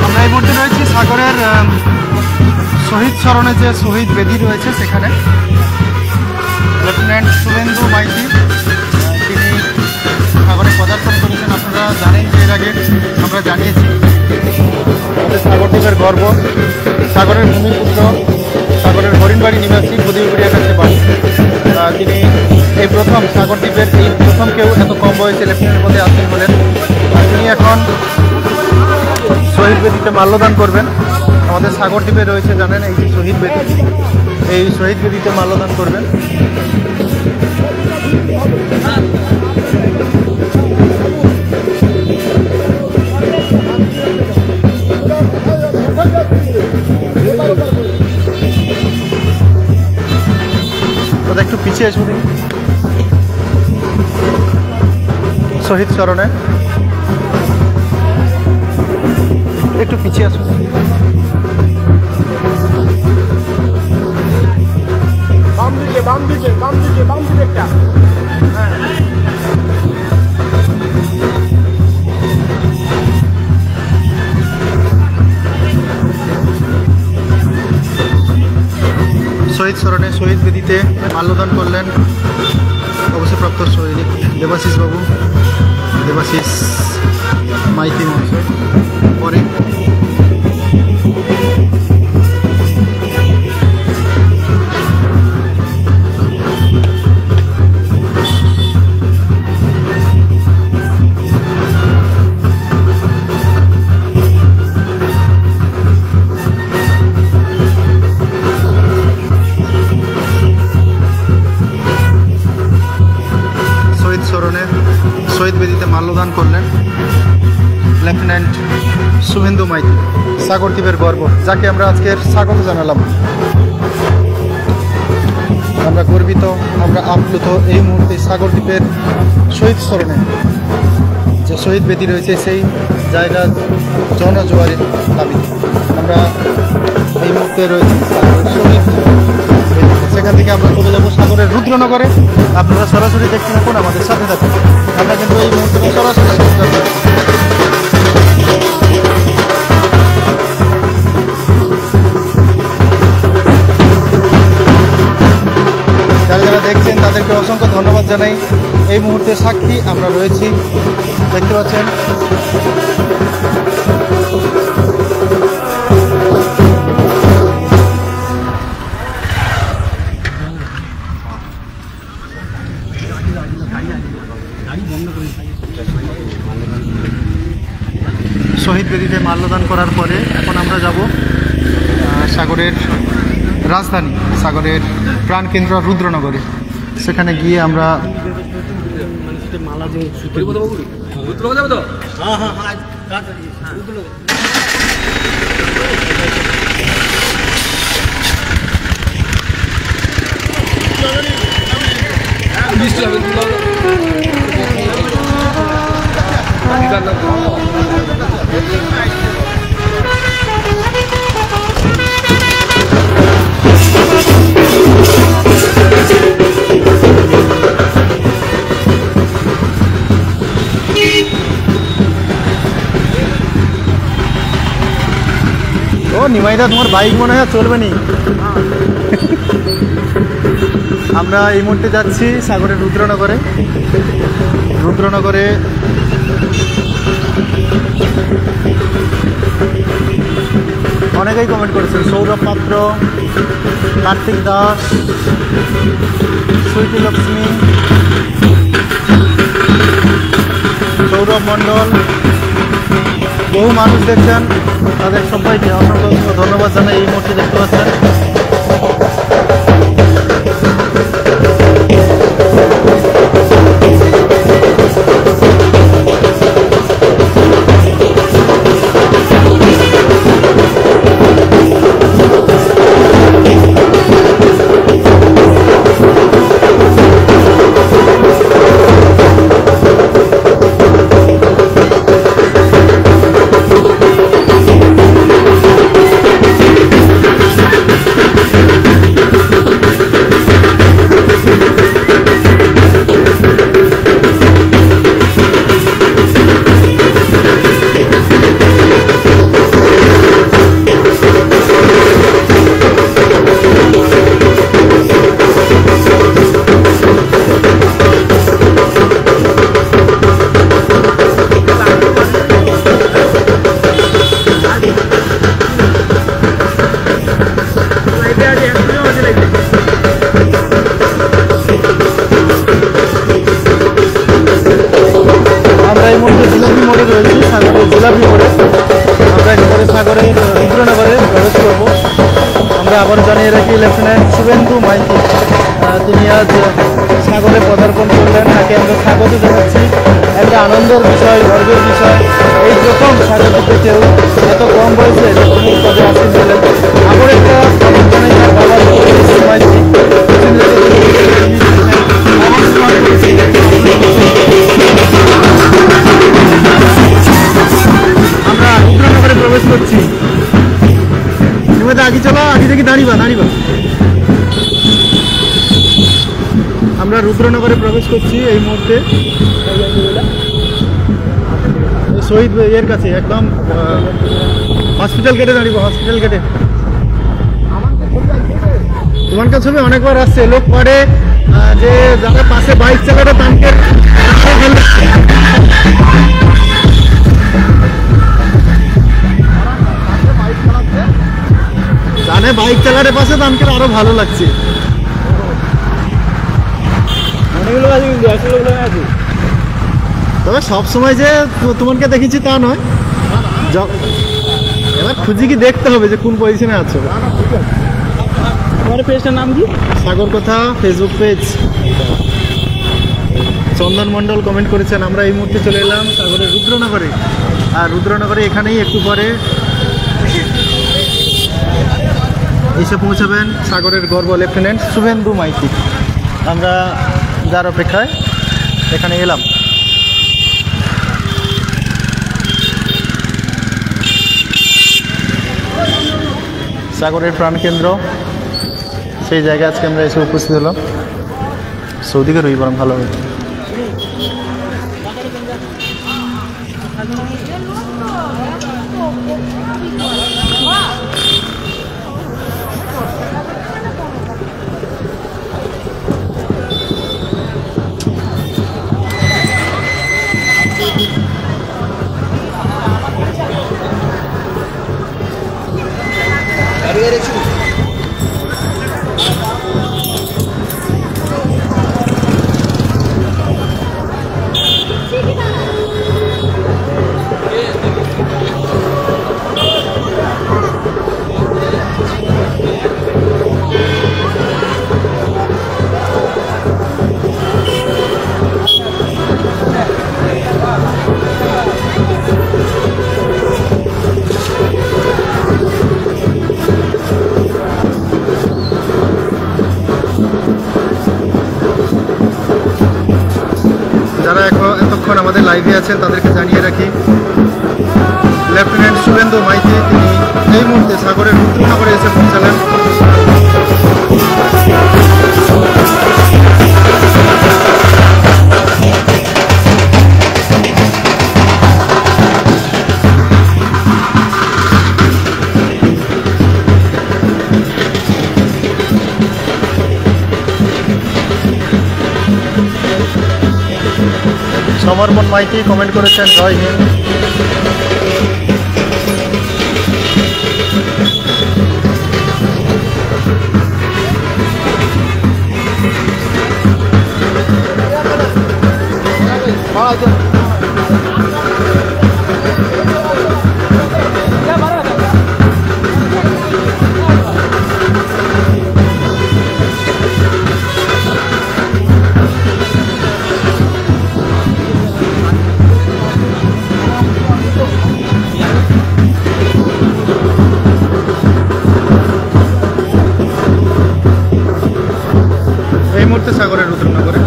আমরা এই মুহূর্তে রয়েছি সাগরের শহীদ স্মরণে যে শহীদ বেদি রয়েছে সেখানে। লেফটেন্যান্ট শুভেন্দু মাইতি তিনি সাগরে পদার্পণ করেছেন। আপনারা জানেন যে এর আগে আমরা জানিয়েছি আমাদের সাগরদ্বীপের গর্ব, সাগরের ভূমিপুত্র, সাগরের হরিণবাড়ি নিবাসী বদিউরিয়ার কাছে বাস। তিনি এই প্রথম সাগরদ্বীপের এই প্রথম কেউ এত কম বয়সে লেফটেন্যান্ট পদে আসেন বলেন। তিনি এখন শহীদ বেদিতে মাল্যদান করবেন। আমাদের সাগরদ্বীপে রয়েছে জানেন এই যে শহীদ বেদি, এই শহীদ বেদিতে মাল্যদান করবেন। একটু পিছিয়ে আসুন শহীদ স্মরণে, একটু পিছিয়ে আসুন। বাম দিকে একটা শহীদ স্মরণে শহীদ বেদিতে মাল্যদান করলেন অবসরপ্রাপ্ত সৈনিক দেবাশিস বাবু, দেবাশিস মাইতি মহাশয়। পরে শহীদ বেদিতে মাল্যদান করলেন লেফটেন্যান্ট শুভেন্দু মাইতি, সাগরদ্বীপের গর্ব, যাকে আমরা আজকের স্বাগত জানালাম। আমরা গর্বিত, আমরা আপ্লুত এই মুহূর্তে সাগরদ্বীপের শহীদ স্মরণে যে শহীদ বেদি রয়েছে সেই জায়গার জনজোয়ারের দাবিতে আমরা এই মুহূর্তে রয়েছি শহীদ। সেখান থেকে আমরা চলে যাবো সাগরের রুদ্রনগরে। আপনারা সরাসরি দেখতে থাকুন, আমাদের সাথে থাকুন। আমরা কিন্তু এই মুহূর্তে সরাসরি যারা যারা দেখছেন তাদেরকে অসংখ্য ধন্যবাদ জানাই। এই মুহূর্তে সাক্ষী আমরা রয়েছি, দেখতে পাচ্ছেন শহীদ বেদিতে মাল্যদান করার পরে এখন আমরা যাব সাগরের রাজধানী, সাগরের প্রাণকেন্দ্র রুদ্রনগরে। সেখানে গিয়ে আমরা নিমাইদা তোমার বাইক মনে হয় চলবে নি। আমরা এই মুহূর্তে যাচ্ছি সাগরের রুদ্রনগরে। রুদ্রনগরে অনেকেই কমেন্ট করেছেন, সৌরভ পাত্র, কার্তিক দাস, সুইটি লক্ষ্মী, সৌরভ মণ্ডল, বহু মানুষ দেখছেন। তাদের সবাইকে অসংখ্য ধন্যবাদ জানাই। এই মুহূর্তে দেখতে পাচ্ছেন আমরা এই মুহূর্তে জিলাপি মোড়ে রয়েছি, সাগরের জিলাপি মোড়ে। আমরা একেবারে সাগরের রুদ্রনগরে প্রবেশ করবো। আমরা আবার জানিয়ে রাখি, লেফটেন্যান্ট শুভেন্দু মাইতি তিনি আজ সাগরে পদার্পণ করলেন, তাকে আমরা স্বাগত জানাচ্ছি। একটা আনন্দের বিষয়, গর্বের বিষয়, এই প্রথম সাগরকে কেউ এত কম বয়সে লেফটেন্যান্ট পদে আসীন দিলেন। আবার একটা জানাই তার বাবা মাইতি আমরা রুদ্রনগরে প্রবেশ করছি। তুমি তো আগে চলো, আগে থেকে দাঁড়িবা। আমরা রুদ্রনগরে প্রবেশ করছি এই মুহূর্তে, শহীদ এর কাছে একদম হসপিটাল গেটে দাঁড়িব। হসপিটাল গেটে তোমার কাছে অনেকবার আসছে লোক পড়ে যে যারা পাশে বাইক চালাটা তাঁদের জানে বাইক চালারে পাশে তাঁদের আরো ভালো লাগছে। তবে সবসময় যে তোমাকে দেখেছি তা নয়, এবার খুঁজি কি দেখতে হবে যে কোন পজিশনে আছো। তোমার পেজটার নাম কি? সাগর কথা ফেসবুক পেজ। চন্দন মণ্ডল কমেন্ট করেছেন। আমরা এই মুহূর্তে চলে এলাম সাগরের রুদ্রনগরে। আর রুদ্রনগরে এখানেই একটু পরে এসে পৌঁছাবেন সাগরের গর্ব লেফটেন্যান্ট শুভেন্দু মাইতি। আমরা যার অপেক্ষায় এখানে এলাম। সাগরের প্রাণকেন্দ্র, সেই জায়গায় আজকে আমরা এসে উপস্থিত হলাম। সৌদিকে রই বরং ভালো হবে। যারা এতক্ষণ আমাদের লাইভে আছেন তাদেরকে জানিয়ে রাখি, লেফটেন্যান্ট শুভেন্দু মাইতি তিনি এই মুহূর্তে সাগরের রুদ্রনগরে এসে পৌঁছালেন। সমর্পণ মাইতি কমেন্ট করেছেন, জয় হিন্দ। এই মুহূর্তে সাগরের রুদ্রনগরে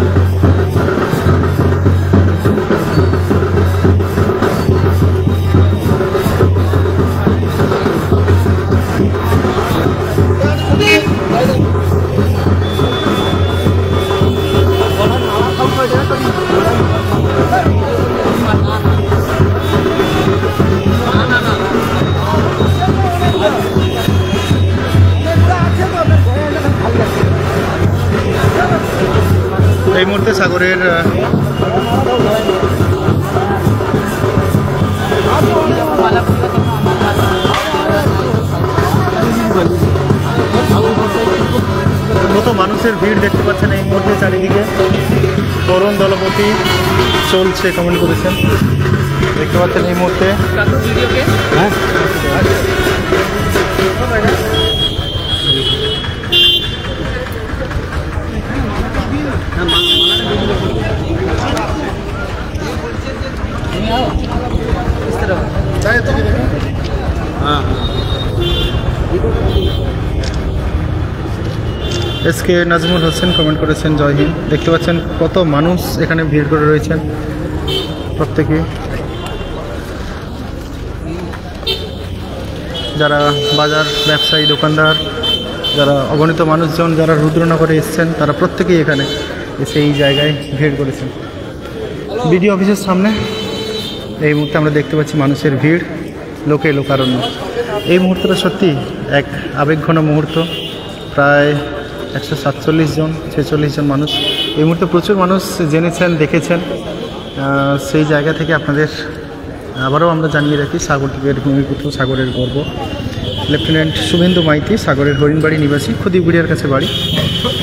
এই মুহূর্তে সাগরের কত মানুষের ভিড় দেখতে পাচ্ছেন এই মুহূর্তে চারিদিকে। তরুণ দলপতি চলছে কমেন্ট করেছেন, দেখতে পাচ্ছেন এই মুহূর্তে। হ্যাঁ এসকে নাজমুল হোসেন কমেন্ট করেছেন জয় হিন্দ। দেখতে পাচ্ছেন কত মানুষ এখানে ভিড় করে রয়েছেন, প্রত্যেকে যারা বাজার ব্যবসায়ী দোকানদার, যারা অগণিত মানুষজন যারা রুদ্রনগরে এসছেন, তারা প্রত্যেকেই এখানে এসে এই জায়গায় ভিড় করেছেন। বিডিও অফিসের সামনে এই মুহূর্তে আমরা দেখতে পাচ্ছি মানুষের ভিড়, লোকে লোকারণ্য। এই মুহূর্তটা সত্যি এক আবেগঘন মুহূর্ত। প্রায় 147 জন 46 জন মানুষ এই মুহূর্তে, প্রচুর মানুষ জেনেছেন দেখেছেন। সেই জায়গা থেকে আপনাদের আবারও আমরা জানিয়ে রাখি, সাগরদ্বীপের ভূমিপুত্র, সাগরের গর্ব লেফটেন্যান্ট শুভেন্দু মাইতি, সাগরের হরিণবাড়ি নিবাসী, খদিগুড়িয়ার কাছে বাড়ি।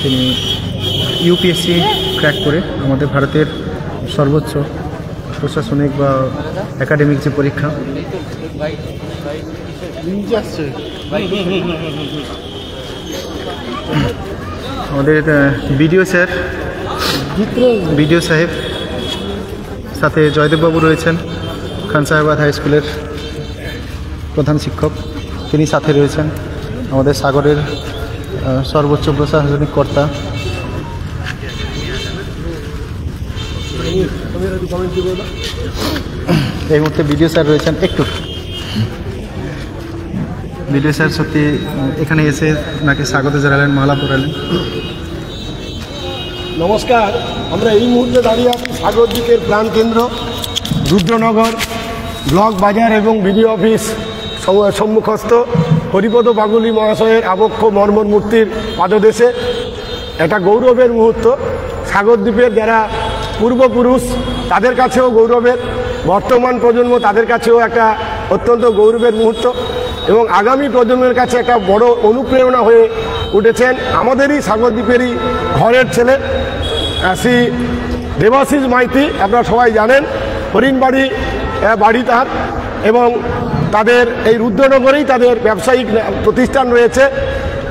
তিনি ইউপিএসসি ক্র্যাক করে আমাদের ভারতের সর্বোচ্চ প্রশাসনিক বা একাডেমিক যে পরীক্ষা, আমাদের বিডিও স্যার, বিডিও সাহেব, সাথে জয়দেববাবু রয়েছেন, খান সাহেবাদ হাই স্কুলের প্রধান শিক্ষক, তিনি সাথে রয়েছেন। আমাদের সাগরের সর্বোচ্চ প্রশাসনিক কর্তা, এই মুহূর্তে বিডিও স্যার রয়েছেন। একটু বিডিও স্যার সত্যি এখানে এসে নাকি স্বাগত জানালেন, মালা পরালেন। নমস্কার, আমরা এই মুহূর্তে দাঁড়িয়ে আছি সাগরদ্বীপের প্রাণকেন্দ্র রুদ্রনগর ব্লক বাজার এবং বিডিও অফিস সম্মুখস্থ হরিপদ বাগুলি মহাশয়ের আবক্ষ মর্মর মূর্তির পাদদেশে। একটা গৌরবের মুহূর্ত। সাগরদ্বীপের যারা পূর্বপুরুষ তাদের কাছেও গৌরবের, বর্তমান প্রজন্ম তাদের কাছেও একটা অত্যন্ত গৌরবের মুহূর্ত এবং আগামী প্রজন্মের কাছে একটা বড় অনুপ্রেরণা হয়ে উঠেছেন আমাদেরই সাগরদ্বীপেরই ঘরের ছেলে শ্রী দেবাশিস মাইতি। আপনারা সবাই জানেন হরিণবাড়ি বাড়ি তার, এবং তাদের এই রুদ্রনগরেই তাদের ব্যবসায়িক প্রতিষ্ঠান রয়েছে,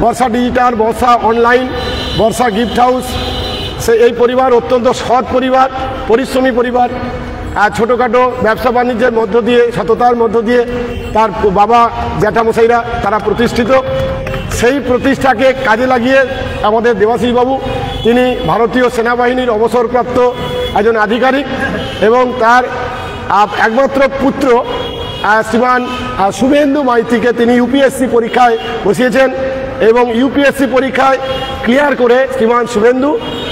বর্ষা ডিজিটাল, বর্ষা অনলাইন, বর্ষা গিফট হাউস। এই পরিবার অত্যন্ত সৎ পরিবার, পরিশ্রমী পরিবার। ছোটোখাটো ব্যবসা বাণিজ্যের মধ্য দিয়ে, সততার মধ্য দিয়ে তার বাবা জ্যাঠামশাইরা তারা প্রতিষ্ঠিত। সেই প্রতিষ্ঠাকে কাজে লাগিয়ে আমাদের দেবাশিসবাবু, তিনি ভারতীয় সেনাবাহিনীর অবসরপ্রাপ্ত একজন আধিকারিক এবং তার একমাত্র পুত্র শ্রীমান শুভেন্দু মাইতিকে তিনি ইউপিএসসি পরীক্ষায় বসিয়েছেন এবং ইউপিএসসি পরীক্ষায় ক্লিয়ার করে শ্রীমান শুভেন্দু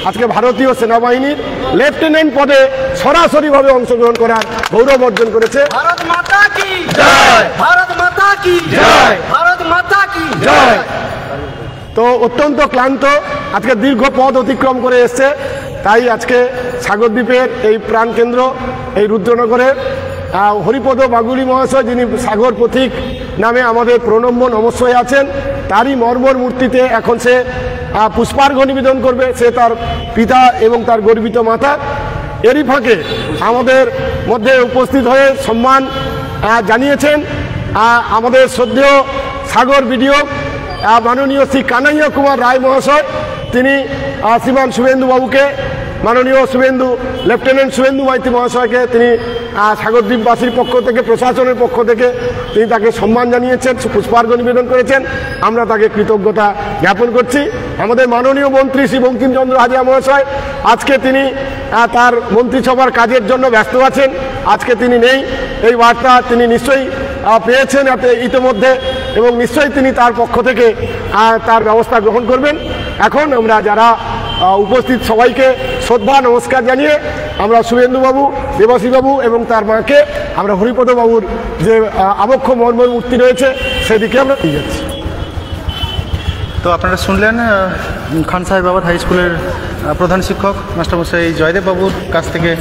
আজকে ভারতীয় সেনাবাহিনীর লেফটেন্যান্ট পদে সরাসরিভাবে অংশগ্রহণ করার গৌরব অর্জন করেছে। ভারত মাতা কি জয়, ভারত মাতা কি জয়, ভারত মাতা কি জয়। তো অত্যন্ত ক্লান্ত, আজকে দীর্ঘ পথ অতিক্রম করে এসছে, তাই আজকে সাগরদ্বীপের এই প্রাণকেন্দ্র এই রুদ্রনগরের হরিপদ বাগুলি মহাশয়, যিনি সাগর পথিক নামে আমাদের প্রণম্য নমস্বয় আছেন, তারই মর্মর মূর্তিতে এখন সে পুষ্পার্ঘ নিবেদন করবে, সে তার পিতা এবং তার গর্বিত মাতা। এরই ফাঁকে আমাদের মধ্যে উপস্থিত হয়ে সম্মান জানিয়েছেন আমাদের শ্রদ্ধেয় সাগর বিডিও মাননীয় শ্রী কানাইয়া কুমার রায় মহাশয়। তিনি শ্রীমান শুভেন্দু বাবুকে, মাননীয় শুভেন্দু লেফটেন্যান্ট শুভেন্দু মাইতি মহাশয়কে তিনি সাগরদ্বীপবাসীর পক্ষ থেকে, প্রশাসনের পক্ষ থেকে তিনি তাকে সম্মান জানিয়েছেন, পুষ্পার্ঘ নিবেদন করেছেন। আমরা তাকে কৃতজ্ঞতা জ্ঞাপন করছি। আমাদের মাননীয় মন্ত্রী শ্রী বঙ্কিমচন্দ্র হাজরা মহাশয়, আজকে তিনি তার মন্ত্রিসভার কাজের জন্য ব্যস্ত আছেন, আজকে তিনি নেই। এই বার্তা তিনি নিশ্চয়ই পেয়েছেন ইতিমধ্যে এবং নিশ্চয়ই তিনি তার পক্ষ থেকে তার ব্যবস্থা গ্রহণ করবেন। এখন আমরা যারা উপস্থিত সবাইকে শ্রদ্ধা নমস্কার জানিয়ে আমরা শুভেন্দুবাবু, দেবাশিসবাবু এবং তার মাকে আমরা হরিপদবাবুর যে আবক্ষ মর্মর মূর্তি রয়েছে সেদিকে আমরা নিয়ে যাচ্ছি। তো আপনারা শুনলেন খান সাহেবাবাদ হাই স্কুলের প্রধান শিক্ষক মাস্টারমশাই জয়দেব বাবুর কাছ থেকে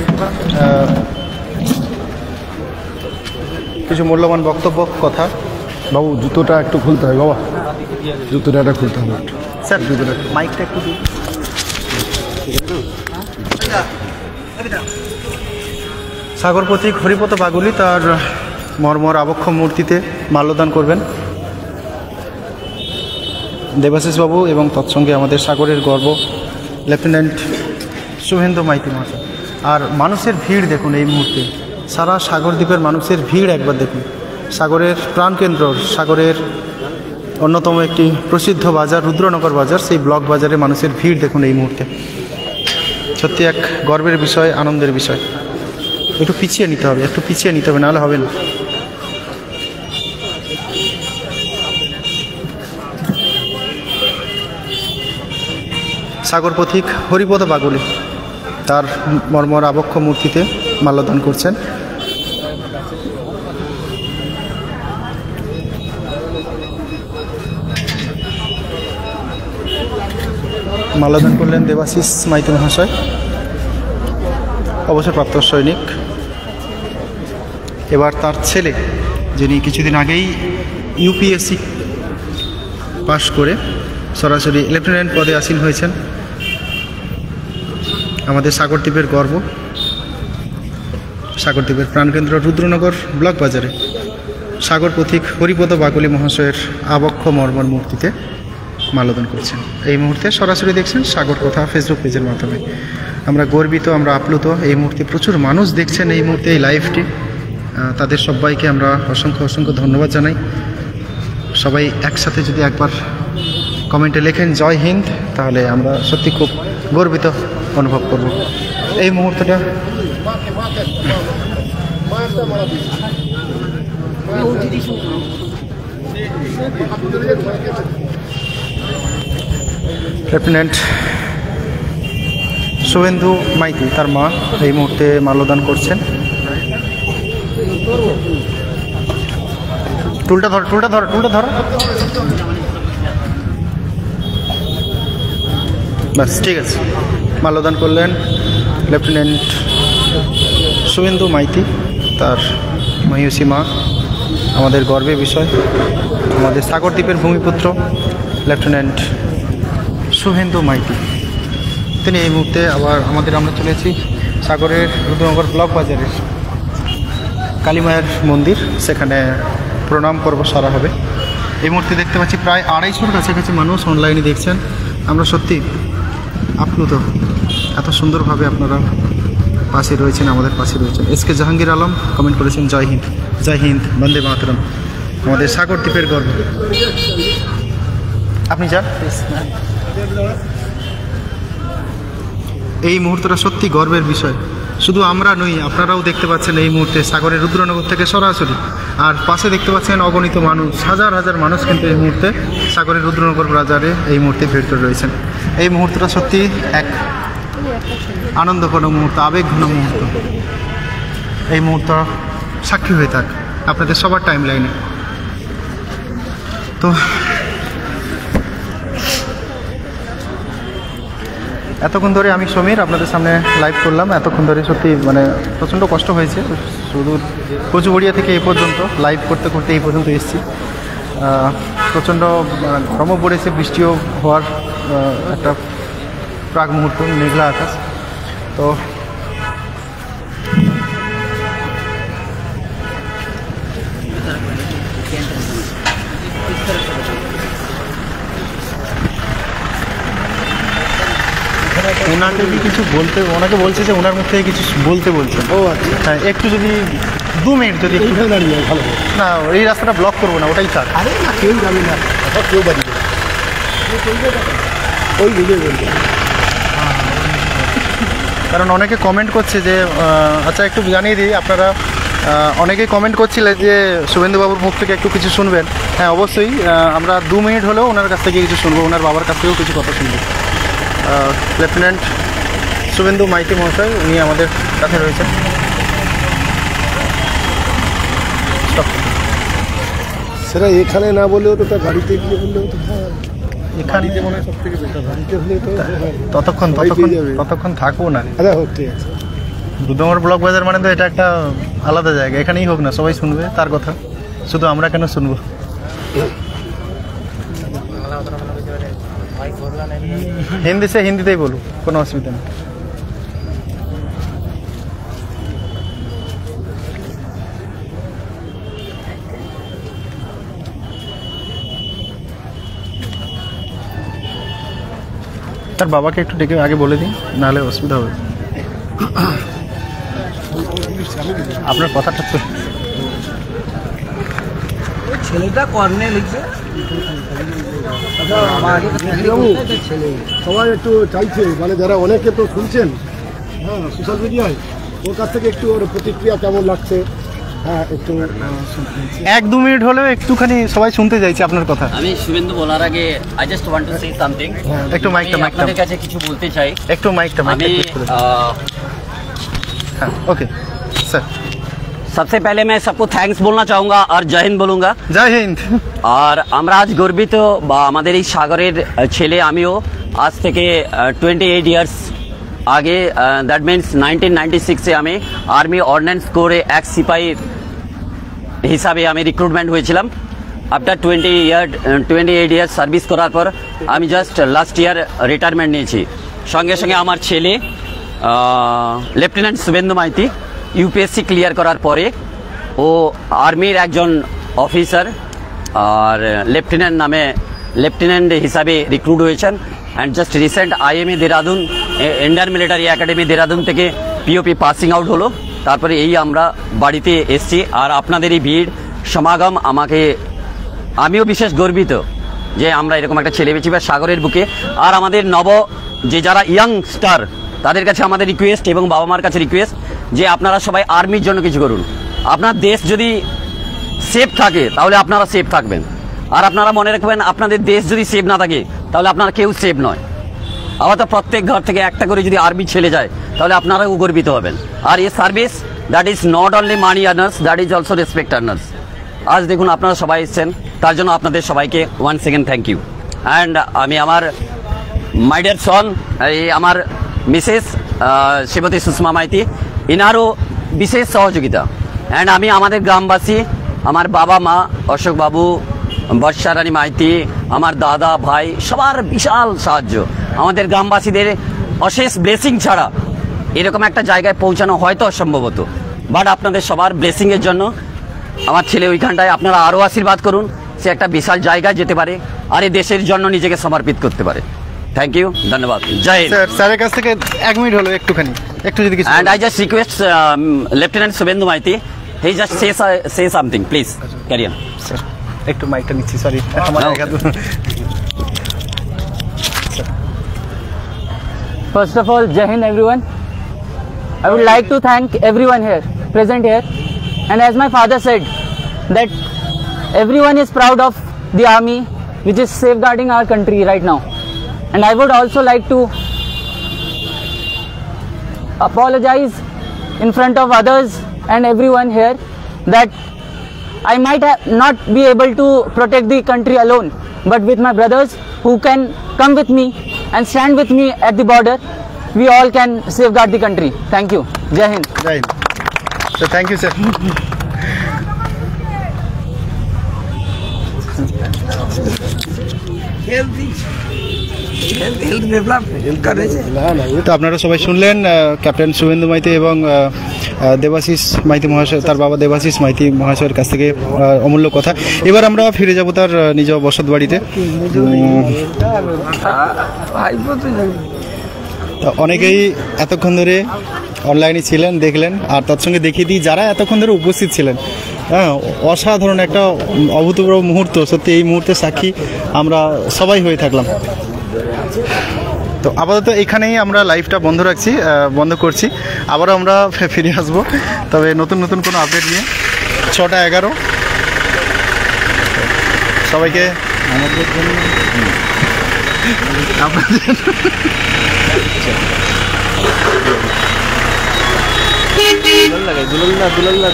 কিছু মূল্যবান বক্তব্য, কথা। বাবু জুতোটা একটু খুলতে হবে, বাবা জুতোটা একটা খুলতে হবে স্যার, জুতোটা মাইকটা একটু দিন। সাগর প্রতীক হরিপদ বাগুলি তার মর্মর আবক্ষ মূর্তিতে মাল্যদান করবেন দেবাশিস বাবু এবং তৎসঙ্গে আমাদের সাগরের গর্ব লেফটেন্যান্ট শুভেন্দু মাইতি মহাশয়। আর মানুষের ভিড় দেখুন এই মুহূর্তে, সারা সাগর দ্বীপের মানুষের ভিড় একবার দেখুন। সাগরের প্রাণকেন্দ্র, সাগরের অন্যতম একটি প্রসিদ্ধ বাজার রুদ্রনগর বাজার, সেই ব্লক বাজারে মানুষের ভিড় দেখুন এই মুহূর্তে। সত্যি এক গর্বের বিষয়, আনন্দের বিষয়। একটু পিছিয়ে নিতে হবে, একটু পিছিয়ে নিতে হবে, নাহলে হবে না। সাগর পথিক হরিপদ বাগুলি তার মর্মর আবক্ষ মূর্তিতে মাল্যদান করছেন। মাল্যদান করলেন দেবাশিস মাইতি মহাশয়, অবসরপ্রাপ্ত সৈনিক। এবার তার ছেলে, যিনি কিছুদিন আগেই ইউপিএসসি পাশ করে সরাসরি লেফটেন্যান্ট পদে আসীন হয়েছেন, আমাদের সাগরদ্বীপের গর্ব, সাগরদ্বীপের প্রাণকেন্দ্র রুদ্রনগর ব্লক বাজারে সাগর পথিক হরিপদ বাগুলি মহাশয়ের আবক্ষ মর্মর মূর্তিতে মাল্যদান করছেন। এই মুহূর্তে সরাসরি দেখছেন সাগর কথা ফেসবুক পেজের মাধ্যমে। আমরা গর্বিত, আমরা আপ্লুত। এই মুহূর্তে প্রচুর মানুষ দেখছেন এই মুহূর্তে এই লাইভটি। তাদের সবাইকে আমরা অসংখ্য অসংখ্য ধন্যবাদ জানাই। সবাই একসাথে যদি একবার কমেন্টে লেখেন জয় হিন্দ, তাহলে আমরা সত্যি খুব গর্বিত অনুভব করব। এই মুহূর্তটা লেফটেন্যান্ট শুভেন্দু মাইতি তার মা এই মুহূর্তে মাল্যদান করছেন। টুলটা ধর, টুলটা ধর, টুলটা ধর, বাস ঠিক আছে। মাল্যদান করলেন লেফটেন্যান্ট শুভেন্দু মাইতি তার মহিষী মা, আমাদের গর্বের বিষয়, আমাদের সাগরদ্বীপের ভূমিপুত্র লেফটেন্যান্ট শুভেন্দু মাইতি। তিনি এই মুহূর্তে আবার আমরা চলেছি সাগরের রুদ্রনগর ব্লক বাজারের কালীমায়ের মন্দির, সেখানে প্রণাম পর্ব সারা হবে। এই মুহূর্তে দেখতে পাচ্ছি প্রায় 250-র কাছাকাছি মানুষ অনলাইনে দেখছেন। আমরা সত্যি আপ্লুত, এত সুন্দরভাবে আপনারা পাশে রয়েছেন, আমাদের পাশে রয়েছেন। এসকে জাহাঙ্গীর আলম কমেন্ট করেছেন জয় হিন্দ, জয় হিন্দ, বন্দে মাতরম, আমাদের সাগরদ্বীপের গর্ব। আপনি যান। এই মুহূর্তটা সত্যি গর্বের বিষয়। শুধু আমরা নই, আপনারাও দেখতে পাচ্ছেন এই মুহূর্তে সাগরের রুদ্রনগর থেকে সরাসরি। আর পাশে দেখতে পাচ্ছেন অগণিত মানুষ, হাজার হাজার মানুষ কিন্তু এই মুহূর্তে সাগরের রুদ্রনগর বাজারে এই মুহূর্তে ভিড় করে রয়েছেন। এই মুহূর্তটা সত্যি এক আনন্দঘন মুহূর্ত, আবেগঘন মুহূর্ত। এই মুহূর্ত সাক্ষী হয়ে থাক আপনাদের সবার টাইম লাইনে। তো এতক্ষণ ধরে আমি সমীর আপনাদের সামনে লাইভ করলাম। এতক্ষণ ধরে সত্যি মানে প্রচণ্ড কষ্ট হয়েছে। শুধু কচুবড়িয়া থেকে এই পর্যন্ত লাইভ করতে করতে এই পর্যন্ত এসেছি। প্রচণ্ড গরমও পড়েছে, বৃষ্টিও হওয়ার একটা প্রাক মুহূর্ত, মেঘলা আকাশ। তো ওনাকে কি কিছু বলতে, ওনাকে বলছে যে ওনার মুখ থেকে কিছু বলতে বলছেন। ও আচ্ছা, হ্যাঁ, একটু যদি 2 মিনিট যদি একটু দাঁড়িয়ে ভালো না, এই রাস্তাটা ব্লক করবো না, ওটাই থাক। আরে না, কেউ যাবে না, কেউ দাঁড়িয়ে ওই বুঝে বলবে। কারণ অনেকে কমেন্ট করছে যে আচ্ছা একটু জানিয়ে দিই, আপনারা অনেকেই কমেন্ট করছিলেন যে শুভেন্দুবাবুর মুখ থেকে একটু কিছু শুনবেন। হ্যাঁ অবশ্যই, আমরা 2 মিনিট হলেও ওনার কাছ থেকে কিছু শুনবো, ওনার বাবার কাছ থেকেও কিছু কথা শুনবো। লেফটেন্যান্ট শুভেন্দু মাইতি মহাশয় উনি আমাদের কাছে রয়েছেন। সেটা এখানে না বললেও তো তার বাড়িতে গিয়ে বললেও তো এখানে মনে হয় সব থেকে বেটার, বাড়িতে হলে তো ততক্ষণ থাকবো না। আচ্ছা হোক, ঠিক আছে। রুদ্রনগর ব্লক বাজার মানে তো এটা একটা আলাদা জায়গা, এখানেই হোক না সবাই শুনবে তার কথা, শুধু আমরা কেন শুনবো। হিন্দি সে হিন্দিতেই বলুন, কোনো অসুবিধা নেই। তার বাবাকে একটু ডেকে আগে বলে দিন, নাহলে অসুবিধা হবে। আপনার কথাটা তো ছেলেটা কর্নে লিখছে সবাই একটু চাইছে, মানে যারা অনেকে তো শুনছেন হ্যাঁ সোশ্যাল মিডিয়ায়, ওর কাছ থেকে একটু ওর প্রতিক্রিয়া কেমন লাগছে, হ্যাঁ একটু 1-2 মিনিট হলেও একটুখানি সবাই শুনতে চাইছে আপনার কথা। আমি শুভেন্দু বলার আগে I just want to say something. একটু মাইকটা আপনাদের কাছে কিছু বলতে চাই। একটু মাইকটা আমি হ্যাঁ ওকে স্যার। सबसे पहले मैं सबको थैंक्स बोलना चाहूँगा और जय हिंद बोलूँगा। জয় হিন্দ। আর আমরা আজ গর্বিত, বা আমাদের এই সাগরের ছেলে আমিও আজ থেকে 28 ইয়ার্স আগে, দ্যাট মিনস 1996-এ আমি আর্মি অর্ডিন্যান্স কোরে এক সিপাহী হিসাবে আমি রিক্রুটমেন্ট হয়েছিলাম। আফটার 28 ইয়ার্স সার্ভিস করার পর আমি জাস্ট লাস্ট ইয়ার রিটায়ারমেন্ট নিয়েছি। সঙ্গে সঙ্গে আমার ছেলে lieutenant Shubhendu Maiti UPSC clear করার পরে ও আর্মির একজন অফিসার আর লেফটেন্যান্ট হিসাবে রিক্রুট হয়েছেন। And just recent IMA Dehradun, Indian military academy Dehradun থেকে পিওপি পাসিং আউট হলো। তারপরে এই আমরা বাড়িতে এসছি। আর আপনাদের এই ভিড় সমাগম আমিও বিশেষ গর্বিত যে আমরা এরকম একটা ছেলে পেয়েছি বা সাগরের বুকে। আর আমাদের যারা ইয়াংস্টার তাদের কাছে আমাদের রিকোয়েস্ট এবং বাবা মার কাছে রিকোয়েস্ট যে আপনারা সবাই আর্মির জন্য কিছু করুন। আপনার দেশ যদি সেফ থাকে তাহলে আপনারা সেফ থাকবেন। আর আপনারা মনে রাখবেন, আপনাদের দেশ যদি সেফ না থাকে তাহলে আপনারা কেউ সেফ নয়। আবার তো প্রত্যেক ঘর থেকে একটা করে যদি আর্মি ছেলে যায় তাহলে আপনারাও গর্বিত হবেন। আর এই service that is not only money earners, that is also respect earners. আজ দেখুন আপনারা সবাই এসছেন, তার জন্য আপনাদের সবাইকে once second thank you. And আমি আমার মাই ডিয়ার সন, এই আমার মিসেস শ্রীমতী সুষমা মাইতি, ইনারও বিশেষ সহযোগিতা। অ্যান্ড আমি আমাদের গ্রামবাসী, আমার বাবা মা অশোক বাবু, বর্ষা রানী মাইতি, আমার দাদা ভাই, সবার বিশাল সাহায্য। আমাদের গ্রামবাসীদের অশেষ ব্লেসিং ছাড়া এরকম একটা জায়গায় পৌঁছানো হয়তো অসম্ভব হতো। বাট আপনাদের সবার ব্লেসিংয়ের জন্য আমার ছেলে ওইখানটায়, আপনারা আরও আশীর্বাদ করুন, সে একটা বিশাল জায়গায় যেতে পারে আর এই দেশের জন্য নিজেকে সমর্পিত করতে পারে। থ্যাংক ইউ, ধন্যবাদ, জয় হিন্দ। স্যারের কাছ থেকে 1 মিনিট হলো একটুখানি, একটু যদি কিছু। And I just request Lieutenant Subhendu Maiti, he just say something, please. Carry on. Sir একটু মাইকটা নিচ্ছি, sorry. First of all, Jai Hind everyone. I would like to thank everyone here, present here. And as my father said, that everyone is proud of the army, which is safeguarding our country right now. And I would also like to apologize in front of others and everyone here that I might not be able to protect the country alone, but with my brothers who can come with me and stand with me at the border, we all can safeguard the country. Thank you. Jai Hind. জয় হিন্দ। তো thank you sir. তো আপনারা সবাই শুনলেন captain Suvendu Maiti এবং দেবাশিস মাইতি মহাশয়, তার বাবা দেবাশিস মাইতি মহাশয়ের কাছ থেকে অমূল্য কথা। এবার আমরা ফিরে যাব তার নিজ বসত বাড়িতে। অনেকেই এতক্ষণ ধরে অনলাইনে ছিলেন, দেখলেন। আর তার সঙ্গে দেখিয়ে দিই যারা এতক্ষণ ধরে উপস্থিত ছিলেন, হ্যাঁ, অসাধারণ একটা অভূতপূর্ব মুহূর্ত। সত্যি এই মুহূর্তে সাক্ষী আমরা সবাই হয়ে থাকলাম। তো আপাতত এখানেই আমরা লাইভটা বন্ধ করছি। আবারও আমরা ফিরে আসবো, তবে নতুন কোনো আপডেট নিয়ে। 6:11 সবাইকে আমাদের জন্য দুলাল্লা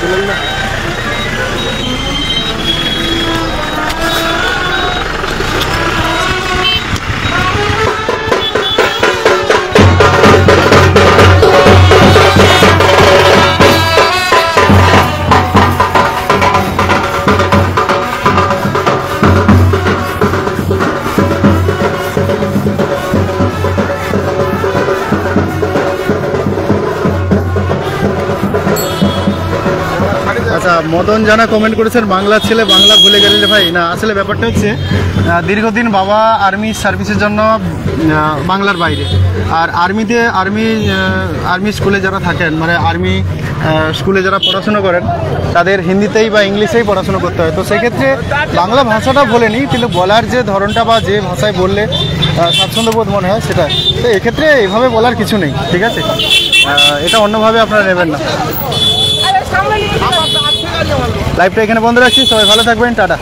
মদন জানা কমেন্ট করেছেন, বাংলার ছেলে বাংলা ভুলে গেলে ভাই। না, আসলে ব্যাপারটা হচ্ছে দীর্ঘদিন বাবা আর্মি সার্ভিসের জন্য বাংলার বাইরে। আর আর্মি স্কুলে যারা থাকেন, মানে আর্মি স্কুলে যারা পড়াশুনো করেন, তাদের হিন্দিতেই বা ইংলিশেই পড়াশুনো করতে হয়। তো সেক্ষেত্রে বাংলা ভাষাটা বলেনি, কিন্তু বলার যে ধরনটা বা যে ভাষায় বললে স্বাচ্ছন্দ্যবোধ মনে হয় সেটা। তো এক্ষেত্রে এভাবে বলার কিছু নেই, ঠিক আছে? এটা অন্যভাবে আপনারা নেবেন না। লাইভটা এখানে বন্ধ রাখছি, সবাই ভালো থাকবেন, টাটা।